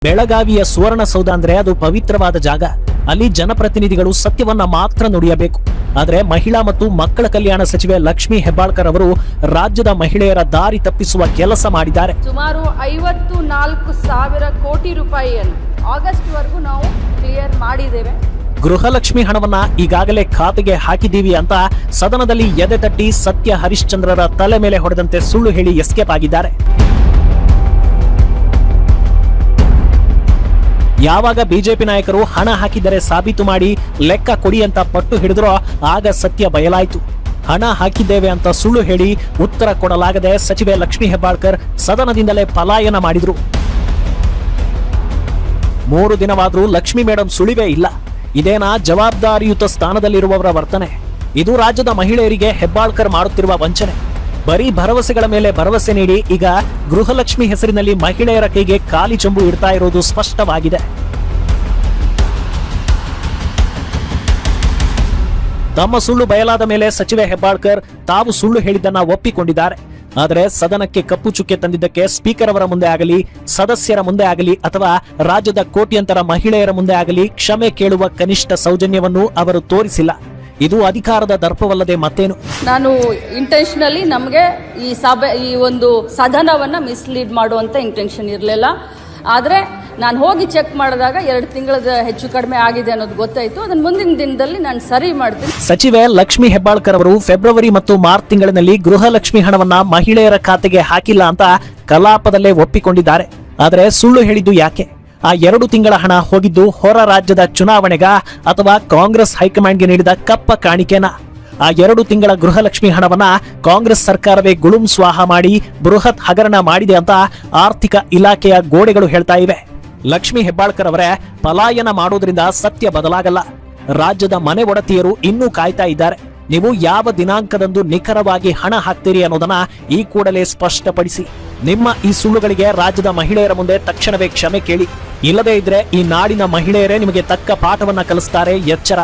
ಬೆಳಗಾವಿಯ ಸುವರ್ಣಸೌಧ ಅಂದ್ರೆ ಅದು ಪವಿತ್ರವಾದ ಜಾಗ. ಅಲ್ಲಿ ಜನಪ್ರತಿನಿಧಿಗಳು ಸತ್ಯವನ್ನ ಮಾತ್ರ ನುಡಿಯಬೇಕು. ಆದರೆ ಮಹಿಳಾ ಮತ್ತು ಮಕ್ಕಳ ಕಲ್ಯಾಣ ಸಚಿವೆ ಲಕ್ಷ್ಮೀ ಹೆಬ್ಬಾಳ್ಕರ್ ಅವರು ರಾಜ್ಯದ ಮಹಿಳೆಯರ ದಾರಿ ತಪ್ಪಿಸುವ ಕೆಲಸ ಮಾಡಿದ್ದಾರೆ. ಸುಮಾರು 54,000 ಕೋಟಿ ರೂಪಾಯಿಯನ್ನು ಆಗಸ್ಟ್ ವರೆಗೂ ನಾವು ಕ್ಲಿಯರ್ ಮಾಡಿದ್ದೇವೆ. ಗೃಹಲಕ್ಷ್ಮಿ ಹಣವನ್ನ ಈಗಾಗಲೇ ಖಾತೆಗೆ ಹಾಕಿದ್ದೀವಿ ಅಂತ ಸದನದಲ್ಲಿ ಎದೆ ತಟ್ಟಿ ಸತ್ಯ ಹರಿಶ್ಚಂದ್ರರ ತಲೆ ಮೇಲೆ ಹೊಡೆದಂತೆ ಸುಳ್ಳು ಹೇಳಿ ಎಸ್ಕೇಪ್ ಆಗಿದ್ದಾರೆ. ಯಾವಾಗ ಬಿಜೆಪಿ ನಾಯಕರು ಹಣ ಹಾಕಿದರೆ ಸಾಬೀತು ಮಾಡಿ ಲೆಕ್ಕ ಕೊಡಿ ಅಂತ ಪಟ್ಟು ಹಿಡಿದ್ರೋ ಆಗ ಸತ್ಯ ಬಯಲಾಯಿತು. ಹಣ ಹಾಕಿದ್ದೇವೆ ಅಂತ ಸುಳ್ಳು ಹೇಳಿ ಉತ್ತರ ಕೊಡಲಾಗದೆ ಸಚಿವೆ ಲಕ್ಷ್ಮೀ ಹೆಬ್ಬಾಳ್ಕರ್ ಸದನದಿಂದಲೇ ಪಲಾಯನ ಮಾಡಿದ್ರು. 3 ದಿನವಾದರೂ ಲಕ್ಷ್ಮೀ ಮೇಡಂ ಸುಳಿವೇ ಇಲ್ಲ. ಇದೇನಾ ಜವಾಬ್ದಾರಿಯುತ ಸ್ಥಾನದಲ್ಲಿರುವವರ ವರ್ತನೆ? ಇದು ರಾಜ್ಯದ ಮಹಿಳೆಯರಿಗೆ ಹೆಬ್ಬಾಳ್ಕರ್ ಮಾಡುತ್ತಿರುವ ವಂಚನೆ. ಬರೀ ಭರವಸೆಗಳ ಮೇಲೆ ಭರವಸೆ ನೀಡಿ ಈಗ ಗೃಹಲಕ್ಷ್ಮಿ ಹೆಸರಿನಲ್ಲಿ ಮಹಿಳೆಯರ ಕೈಗೆ ಖಾಲಿ ಚೆಂಬು ಇಡ್ತಾ ಇರೋದು ಸ್ಪಷ್ಟವಾಗಿದೆ. ತಮ್ಮ ಸುಳ್ಳು ಬಯಲಾದ ಮೇಲೆ ಸಚಿವೆ ಹೆಬ್ಬಾಳ್ಕರ್ ತಾವು ಸುಳ್ಳು ಹೇಳಿದ್ದನ್ನ ಒಪ್ಪಿಕೊಂಡಿದ್ದಾರೆ. ಆದರೆ ಸದನಕ್ಕೆ ಕಪ್ಪು ಚುಕ್ಕೆ ತಂದಿದ್ದಕ್ಕೆ ಸ್ಪೀಕರ್ ಅವರ ಮುಂದೆ ಆಗಲಿ, ಸದಸ್ಯರ ಮುಂದೆ ಆಗಲಿ ಅಥವಾ ರಾಜ್ಯದ ಕೋಟ್ಯಂತರ ಮಹಿಳೆಯರ ಮುಂದೆ ಆಗಲಿ ಕ್ಷಮೆ ಕೇಳುವ ಕನಿಷ್ಠ ಸೌಜನ್ಯವನ್ನು ಅವರು ತೋರಿಸಿಲ್ಲ. ಇದು ಅಧಿಕಾರದ ದರ್ಪವಲ್ಲದೆ ಮತ್ತೇನು? ನಾನು ಇಂಟೆನ್ಷನಲಿ ನಮಗೆ ಈ ಒಂದು ಸದನವನ್ನ ಮಿಸ್ಲೀಡ್ ಮಾಡುವಂತ ಇಂಟೆನ್ಷನ್ ಇರಲಿಲ್ಲ. ಆದರೆ ನಾನು ಹೋಗಿ ಚೆಕ್ ಮಾಡಿದಾಗ 2 ತಿಂಗಳದ ಹೆಚ್ಚು ಕಡಿಮೆ ಆಗಿದೆ ಅನ್ನೋದು ಗೊತ್ತಾಯ್ತು. ಅದನ್ನ ಮುಂದಿನ ದಿನದಲ್ಲಿ ನಾನು ಸರಿ ಮಾಡ್ತೀನಿ. ಸಚಿವೆ ಲಕ್ಷ್ಮೀ ಹೆಬ್ಬಾಳ್ಕರ್ ಅವರು ಫೆಬ್ರವರಿ ಮತ್ತು ಮಾರ್ಚ್ ತಿಂಗಳಿನಲ್ಲಿ ಗೃಹಲಕ್ಷ್ಮಿ ಹಣವನ್ನ ಮಹಿಳೆಯರ ಖಾತೆಗೆ ಹಾಕಿಲ್ಲ ಅಂತ ಕಲಾಪದಲ್ಲೇ ಒಪ್ಪಿಕೊಂಡಿದ್ದಾರೆ. ಆದರೆ ಸುಳ್ಳು ಹೇಳಿದ್ದು ಯಾಕೆ? ಆ 2 ತಿಂಗಳ ಹಣ ಹೋಗಿದ್ದು ಹೊರ ರಾಜ್ಯದ ಚುನಾವಣೆಗ ಅಥವಾ ಕಾಂಗ್ರೆಸ್ ಹೈಕಮಾಂಡ್ಗೆ ನೀಡಿದ ಕಪ್ಪ ಕಾಣಿಕೆನ? ಆ 2 ತಿಂಗಳ ಗೃಹಲಕ್ಷ್ಮಿ ಹಣವನ್ನ ಕಾಂಗ್ರೆಸ್ ಸರ್ಕಾರವೇ ಗುಳುಂ ಸ್ವಾಹ ಮಾಡಿ ಬೃಹತ್ ಹಗರಣ ಮಾಡಿದೆ ಅಂತ ಆರ್ಥಿಕ ಇಲಾಖೆಯ ಗೋಡೆಗಳು ಹೇಳ್ತಾ ಇವೆ. ಲಕ್ಷ್ಮೀ ಹೆಬ್ಬಾಳ್ಕರ್ ಅವರೇ ಪಲಾಯನ ಮಾಡೋದ್ರಿಂದ ಸತ್ಯ ಬದಲಾಗಲ್ಲ. ರಾಜ್ಯದ ಮನೆ ಒಡತಿಯರು ಇನ್ನೂ ಕಾಯ್ತಾ ಇದ್ದಾರೆ. ನೀವು ಯಾವ ದಿನಾಂಕದಂದು ನಿಖರವಾಗಿ ಹಣ ಹಾಕ್ತೀರಿ ಅನ್ನೋದನ್ನ ಈ ಕೂಡಲೇ ಸ್ಪಷ್ಟಪಡಿಸಿ. ನಿಮ್ಮ ಈ ಸುಳ್ಳುಗಳಿಗೆ ರಾಜ್ಯದ ಮಹಿಳೆಯರ ಮುಂದೆ ತಕ್ಷಣವೇ ಕ್ಷಮೆ ಕೇಳಿ. ಇಲ್ಲದೇ ಇದ್ರೆ ಈ ನಾಡಿನ ಮಹಿಳೆಯರೇ ನಿಮಗೆ ತಕ್ಕ ಪಾಠವನ್ನ ಕಲಿಸ್ತಾರೆ. ಎಚ್ಚರ.